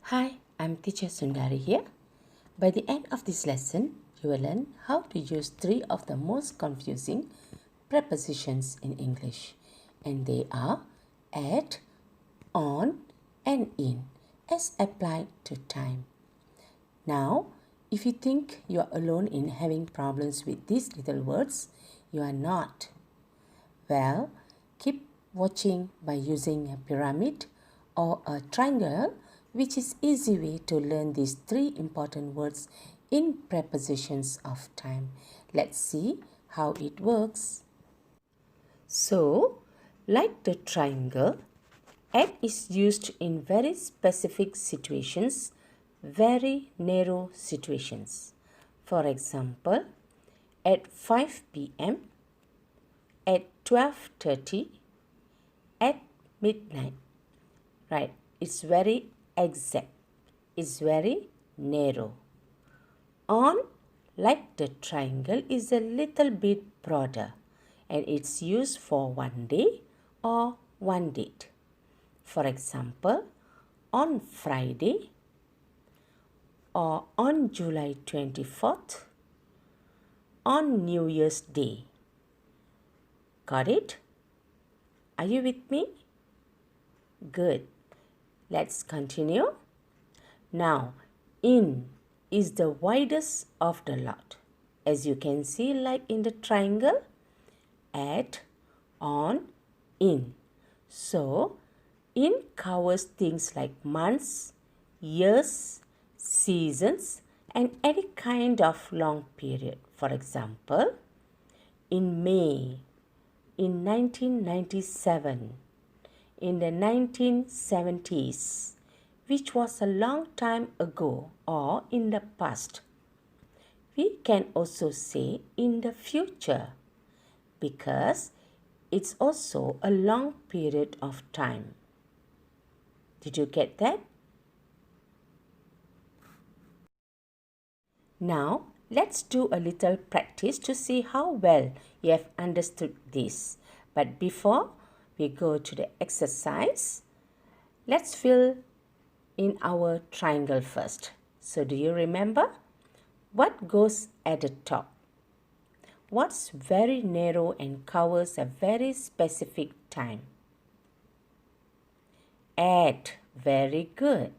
Hi, I'm teacher Sundari here. By the end of this lesson, you will learn how to use 3 of the most confusing prepositions in English. And they are at, on, and in as applied to time. Now, if you think you are alone in having problems with these little words, you are not. Well, keep watching by using a pyramid or a triangle, which is easy way to learn these 3 important words in prepositions of time. Let's see how it works. So, like the triangle, at is used in very specific situations, very narrow situations. For example, at 5 p.m., at 12:30, at midnight. Right, it's very exact. It's very narrow. On, like the triangle, is a little bit broader and it's used for one day or one date. For example, on Friday or on July 24th, on New Year's Day. Got it? Are you with me? Good. Let's continue. Now, in is the widest of the lot. As you can see, like in the triangle, at, on, in. So, in covers things like months, years, seasons, and any kind of long period. For example, in May, in 1997, in the 1970s, which was a long time ago or in the past. We can also say in the future because it's also a long period of time. Did you get that? Now, let's do a little practice to see how well you have understood this. But before we go to the exercise, let's fill in our triangle first. So do you remember? What goes at the top? What's very narrow and covers a very specific time? At, very good.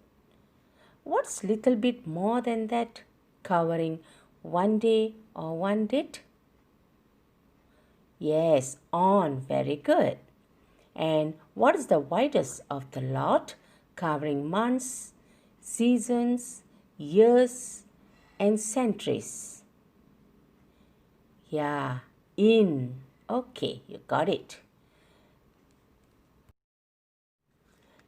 What's little bit more than that, covering one day or one date? Yes, on, very good. And what is the widest of the lot, covering months, seasons, years, and centuries? Yeah, in. Okay, you got it.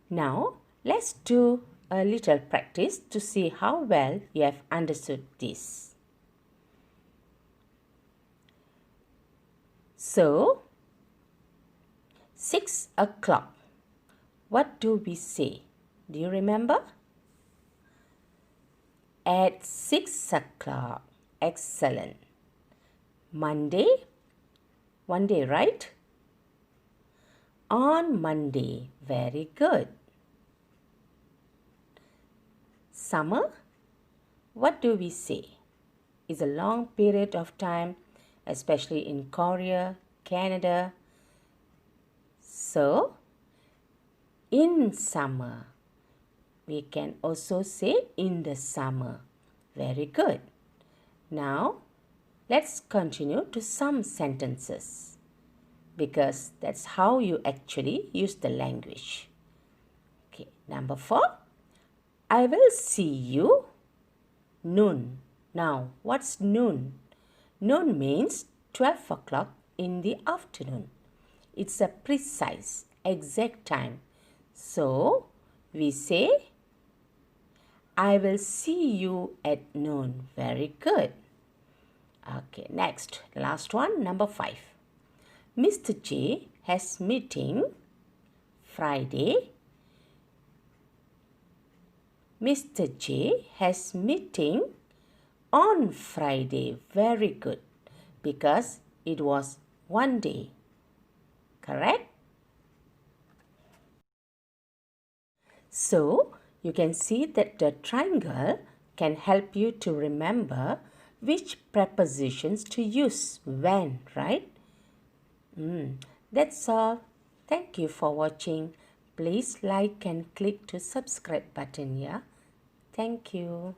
Now, let's do a little practice to see how well you have understood this. So, 6 o'clock. What do we say? Do you remember? At 6 o'clock. Excellent. Monday. One day, right? On Monday. Very good. Summer. What do we say? It's a long period of time, especially in Korea, Canada. So, in summer. We can also say in the summer. Very good. Now, let's continue to some sentences because that's how you actually use the language. Okay, number 4. I will see you noon. Now, what's noon? Noon means 12 o'clock in the afternoon. It's a precise, exact time. So, we say, I will see you at noon. Very good. Okay, next, last one, number 5. Mr. J has meeting Friday. Mr. J has meeting on Friday. Very good. Because it was one day. Correct? So, you can see that the triangle can help you to remember which prepositions to use when, right? That's all. Thank you for watching. Please like and click to subscribe button, yeah? Thank you.